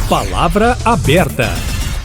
Palavra aberta.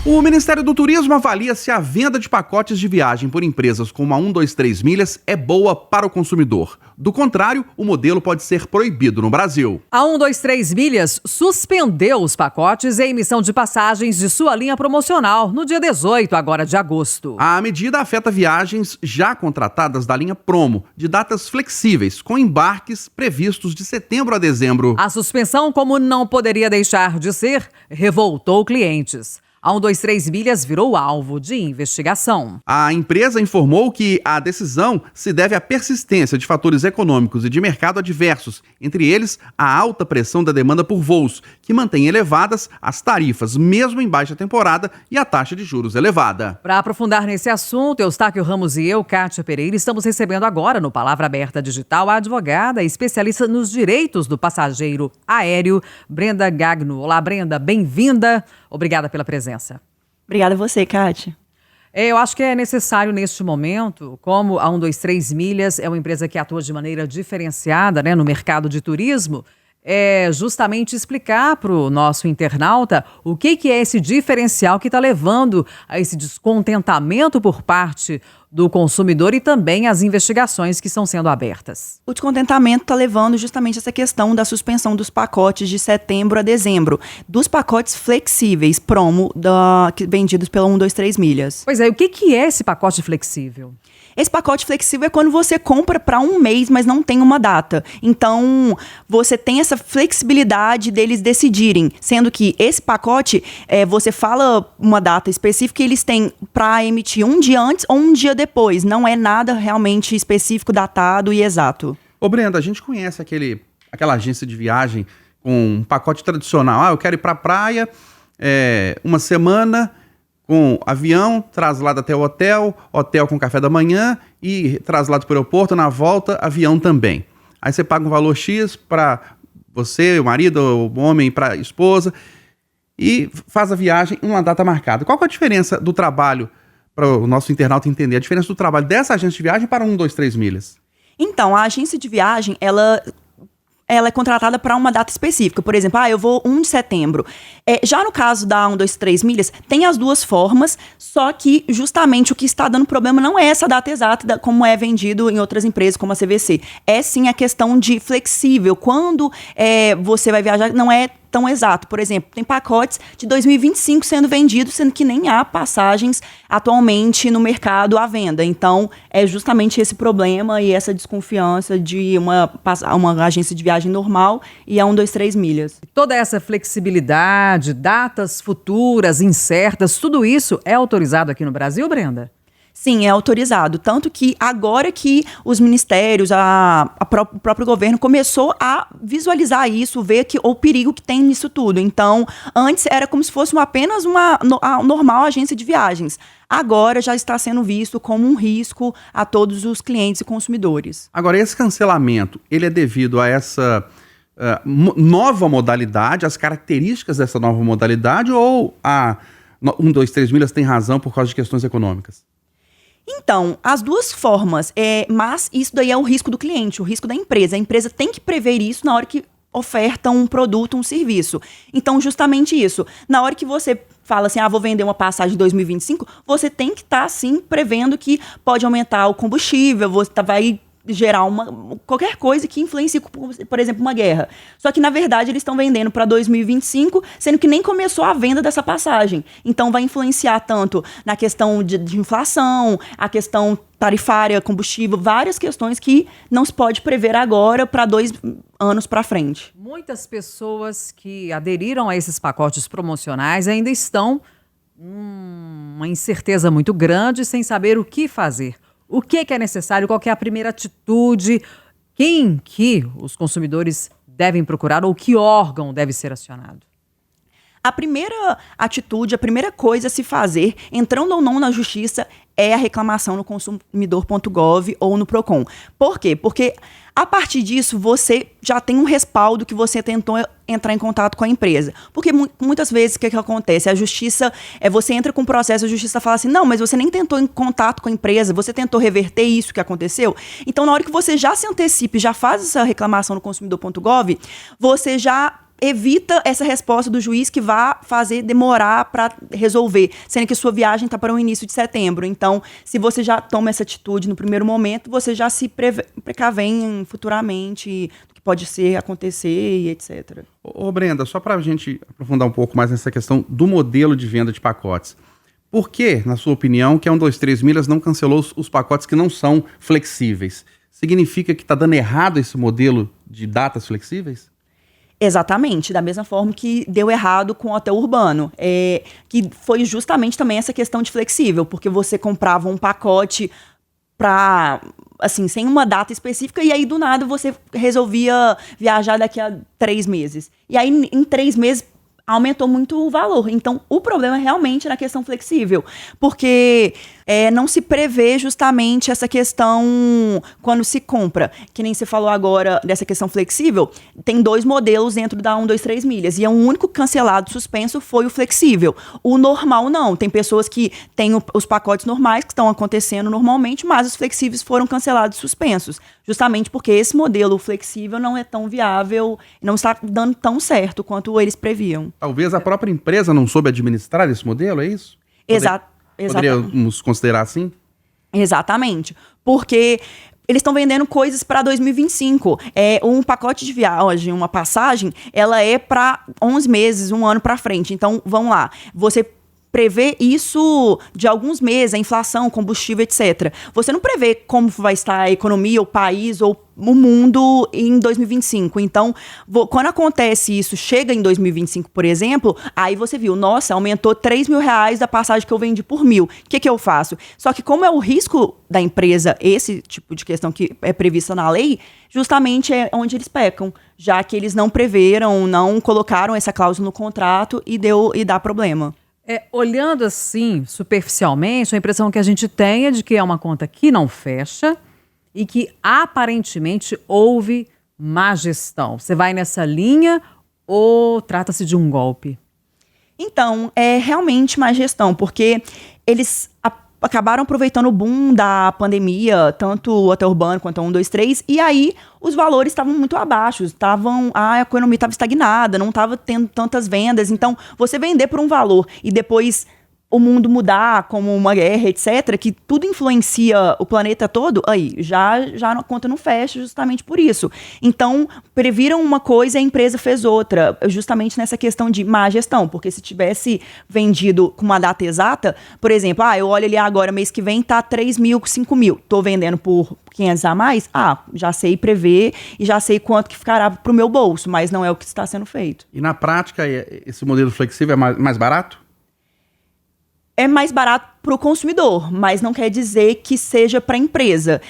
O Ministério do Turismo avalia se a venda de pacotes de viagem por empresas como a 123 Milhas é boa para o consumidor. Do contrário, o modelo pode ser proibido no Brasil. A 123 Milhas suspendeu os pacotes e a emissão de passagens de sua linha promocional no dia 18 agora de agosto. A medida afeta viagens já contratadas da linha Promo, de datas flexíveis, com embarques previstos de setembro a dezembro. A suspensão, como não poderia deixar de ser, revoltou clientes. A 123 Milhas virou alvo de investigação. A empresa informou que a decisão se deve à persistência de fatores econômicos e de mercado adversos, entre eles a alta pressão da demanda por voos, que mantém elevadas as tarifas, mesmo em baixa temporada, e a taxa de juros elevada. Para aprofundar nesse assunto, Eustáquio Ramos e eu, Kátia Pereira, estamos recebendo agora no Palavra Aberta Digital a advogada e especialista nos direitos do passageiro aéreo, Brenda Gagno. Olá, Brenda, bem-vinda. Obrigada pela presença. Obrigada a você, Kátia. Eu acho que é necessário neste momento, como a 123 Milhas é uma empresa que atua de maneira diferenciada, né, no mercado de turismo, justamente explicar para o nosso internauta o que é esse diferencial que está levando a esse descontentamento por parte do consumidor e também as investigações que estão sendo abertas. O descontentamento está levando justamente essa questão da suspensão dos pacotes de setembro a dezembro, dos pacotes flexíveis promo vendidos pela 123 Milhas. Pois é, o que é esse pacote flexível? Esse pacote flexível é quando você compra para um mês, mas não tem uma data. Então, você tem essa flexibilidade deles decidirem, sendo que esse pacote, você fala uma data específica e eles têm para emitir um dia antes ou um dia depois. Não é nada realmente específico, datado e exato. Ô Brenda, a gente conhece aquela agência de viagem com um pacote tradicional. Eu quero ir para a praia uma semana com avião, traslado até o hotel com café da manhã e traslado para o aeroporto, na volta, avião também. Aí você paga um valor X para você, o marido, o homem, para a esposa e faz a viagem em uma data marcada. Qual que é a diferença do trabalho, para o nosso internauta entender, a diferença do trabalho dessa agência de viagem para 123 Milhas? Então, a agência de viagem, ela é contratada para uma data específica. Por exemplo, eu vou 1 de setembro. Já no caso da 123 Milhas, tem as duas formas, só que justamente o que está dando problema não é essa data exata, como é vendido em outras empresas, como a CVC. É sim a questão de flexível. Quando você vai viajar, não é tão exato. Por exemplo, tem pacotes de 2025 sendo vendidos, sendo que nem há passagens atualmente no mercado à venda. Então, é justamente esse problema e essa desconfiança de uma agência de viagem normal e a 123 Milhas. Toda essa flexibilidade, datas futuras, incertas, tudo isso é autorizado aqui no Brasil, Brenda? Sim, é autorizado. Tanto que agora que os ministérios, o próprio governo começou a visualizar isso, ver o perigo que tem nisso tudo. Então, antes era como se fosse apenas uma normal agência de viagens. Agora já está sendo visto como um risco a todos os clientes e consumidores. Agora, esse cancelamento, ele é devido a essa nova modalidade, as características dessa nova modalidade, ou a 123 Milhas tem razão por causa de questões econômicas? Então, as duas formas, mas isso daí é o risco do cliente, o risco da empresa. A empresa tem que prever isso na hora que oferta um produto, um serviço. Então, justamente isso. Na hora que você fala assim, vou vender uma passagem de 2025, você tem que estar, sim, prevendo que pode aumentar o combustível, você vai gerar qualquer coisa que influencie, por exemplo, uma guerra. Só que, na verdade, eles estão vendendo para 2025, sendo que nem começou a venda dessa passagem. Então, vai influenciar tanto na questão de inflação, a questão tarifária, combustível, várias questões que não se pode prever agora para 2 anos para frente. Muitas pessoas que aderiram a esses pacotes promocionais ainda estão uma incerteza muito grande, sem saber o que fazer. O que é necessário? Qual que é a primeira atitude? Quem que os consumidores devem procurar ou que órgão deve ser acionado? A primeira atitude, a primeira coisa a se fazer, entrando ou não na justiça, é a reclamação no consumidor.gov ou no Procon. Por quê? Porque a partir disso você já tem um respaldo que você tentou entrar em contato com a empresa. Porque muitas vezes o que acontece? A justiça, você entra com o processo, a justiça fala assim, não, mas você nem tentou em contato com a empresa, você tentou reverter isso que aconteceu. Então, na hora que você já se antecipa e já faz essa reclamação no consumidor.gov, você já evita essa resposta do juiz que vai fazer demorar para resolver, sendo que sua viagem está para o início de setembro. Então, se você já toma essa atitude no primeiro momento, você já se precavém futuramente do que pode acontecer e etc. Ô Brenda, só para a gente aprofundar um pouco mais nessa questão do modelo de venda de pacotes. Por que, na sua opinião, que a 123 Milhas não cancelou os pacotes que não são flexíveis? Significa que está dando errado esse modelo de datas flexíveis? Exatamente, da mesma forma que deu errado com o hotel urbano, que foi justamente também essa questão de flexível, porque você comprava um pacote para, assim, sem uma data específica, e aí do nada você resolvia viajar daqui a 3 meses. E aí em 3 meses aumentou muito o valor. Então, o problema é realmente na questão flexível, porque não se prevê justamente essa questão quando se compra. Que nem você falou agora dessa questão flexível, tem 2 modelos dentro da 123 Milhas, e o único cancelado suspenso foi o flexível. O normal não, tem pessoas que têm os pacotes normais que estão acontecendo normalmente, mas os flexíveis foram cancelados suspensos, justamente porque esse modelo flexível não é tão viável, não está dando tão certo quanto eles previam. Talvez a própria empresa não soube administrar esse modelo, é isso? Exatamente. Poderíamos considerar assim? Exatamente. Porque eles estão vendendo coisas para 2025. Um pacote de viagem, uma passagem, ela é para 11 meses, 1 ano para frente. Então, vamos lá. Você prevê isso de alguns meses, a inflação, combustível, etc. Você não prevê como vai estar a economia, o país ou o mundo em 2025. Então, quando acontece isso, chega em 2025, por exemplo, aí você viu, nossa, aumentou R$3.000 da passagem que eu vendi por 1.000. O que eu faço? Só que como é o risco da empresa, esse tipo de questão que é prevista na lei, justamente é onde eles pecam, já que eles não preveram, não colocaram essa cláusula no contrato e dá problema. Olhando assim, superficialmente, a impressão que a gente tem é de que é uma conta que não fecha e que aparentemente houve má gestão. Você vai nessa linha ou trata-se de um golpe? Então, é realmente má gestão, porque eles acabaram aproveitando o boom da pandemia, tanto o hotel urbano quanto a 123, e aí os valores estavam muito abaixo, a economia estava estagnada, não estava tendo tantas vendas. Então, você vender por um valor e depois o mundo mudar, como uma guerra, etc., que tudo influencia o planeta todo, aí já a conta não fecha justamente por isso. Então, previram uma coisa e a empresa fez outra, justamente nessa questão de má gestão, porque se tivesse vendido com uma data exata, por exemplo, eu olho ali agora, mês que vem tá 3.000, 5.000, tô vendendo por 500 a mais, já sei prever e já sei quanto que ficará pro meu bolso, mas não é o que está sendo feito. E na prática, esse modelo flexível é mais barato? É mais barato para o consumidor, mas não quer dizer que seja para a empresa.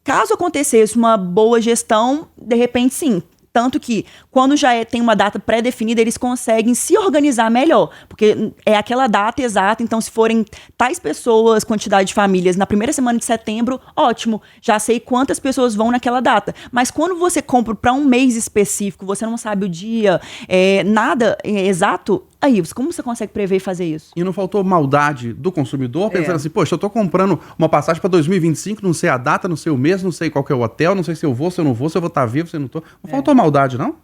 Caso acontecesse uma boa gestão, de repente sim. Tanto que, quando já tem uma data pré-definida, eles conseguem se organizar melhor. Porque é aquela data exata, então se forem tais pessoas, quantidade de famílias, na primeira semana de setembro, ótimo, já sei quantas pessoas vão naquela data. Mas quando você compra para um mês específico, você não sabe o dia, nada exato, aí, como você consegue prever e fazer isso? E não faltou maldade do consumidor, pensando assim, poxa, eu tô comprando uma passagem para 2025, não sei a data, não sei o mês, não sei qual que é o hotel, não sei se eu vou, se eu não vou, se eu vou estar vivo, se eu não tô. Não faltou maldade, não?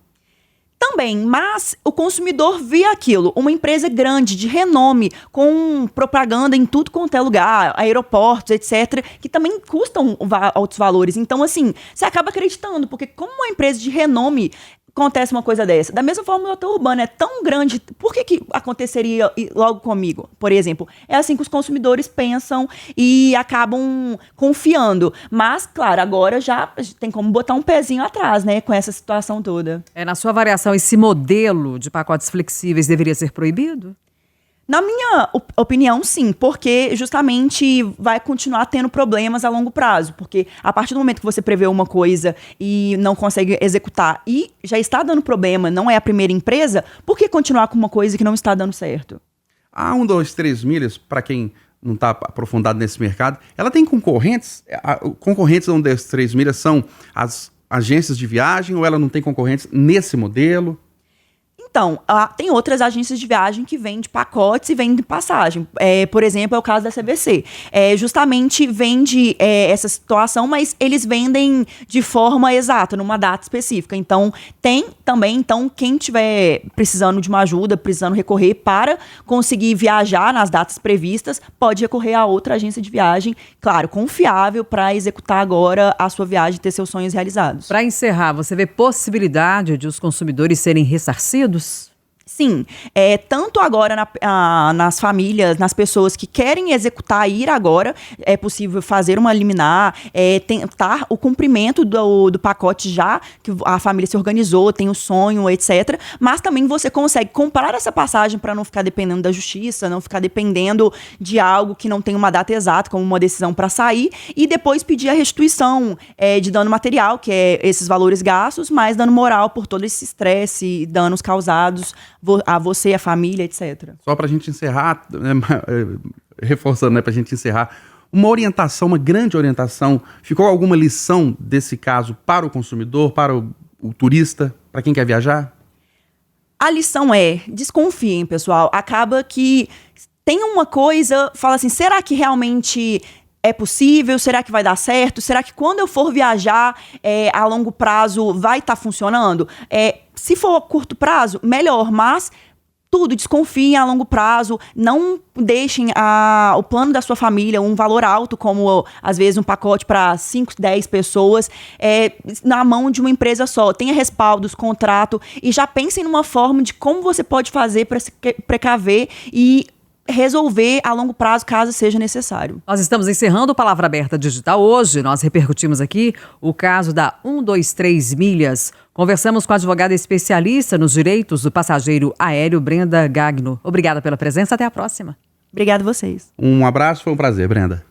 Também, mas o consumidor via aquilo, uma empresa grande, de renome, com propaganda em tudo quanto é lugar, aeroportos, etc., que também custam altos valores. Então, assim, você acaba acreditando, porque como uma empresa de renome acontece uma coisa dessa. Da mesma forma, o hotel urbano é tão grande, por que aconteceria logo comigo, por exemplo? É assim que os consumidores pensam e acabam confiando. Mas, claro, agora já tem como botar um pezinho atrás, né, com essa situação toda. Na sua avaliação, esse modelo de pacotes flexíveis deveria ser proibido? Na minha opinião, sim, porque justamente vai continuar tendo problemas a longo prazo, porque a partir do momento que você prevê uma coisa e não consegue executar e já está dando problema, não é a primeira empresa, por que continuar com uma coisa que não está dando certo? A 123 Milhas, para quem não está aprofundado nesse mercado, ela tem concorrentes? Concorrentes da 123 Milhas são as agências de viagem ou ela não tem concorrentes nesse modelo? Então, tem outras agências de viagem que vendem pacotes e vendem passagem. Por exemplo, é o caso da CVC. Justamente vende essa situação, mas eles vendem de forma exata, numa data específica. Então, tem também, quem estiver precisando de uma ajuda, precisando recorrer para conseguir viajar nas datas previstas, pode recorrer a outra agência de viagem, claro, confiável, para executar agora a sua viagem e ter seus sonhos realizados. Para encerrar, você vê possibilidade de os consumidores serem ressarcidos? Sim, tanto agora nas famílias, nas pessoas que querem executar, ir agora, é possível fazer uma liminar, tentar o cumprimento do pacote já, que a família se organizou, tem o sonho, etc. Mas também você consegue comprar essa passagem para não ficar dependendo da justiça, não ficar dependendo de algo que não tem uma data exata, como uma decisão para sair, e depois pedir a restituição de dano material, que é esses valores gastos, mais dano moral por todo esse estresse, danos causados a você, a família, etc. Só para a gente encerrar, reforçando, né, para a gente encerrar, uma orientação, uma grande orientação, ficou alguma lição desse caso para o consumidor, para o turista, para quem quer viajar? A lição desconfiem, pessoal. Acaba que tem uma coisa, fala assim, será que realmente é possível? Será que vai dar certo? Será que quando eu for viajar a longo prazo vai estar funcionando? Se for a curto prazo, melhor, mas tudo, desconfiem a longo prazo, não deixem o plano da sua família, um valor alto, como às vezes um pacote para 5, 10 pessoas, na mão de uma empresa só. Tenha respaldos, contrato, e já pensem numa forma de como você pode fazer para se precaver e resolver a longo prazo, caso seja necessário. Nós estamos encerrando o Palavra Aberta Digital hoje. Nós repercutimos aqui o caso da 123 Milhas. Conversamos com a advogada especialista nos direitos do passageiro aéreo, Brenda Gagno. Obrigada pela presença, até a próxima. Obrigada a vocês. Um abraço, foi um prazer, Brenda.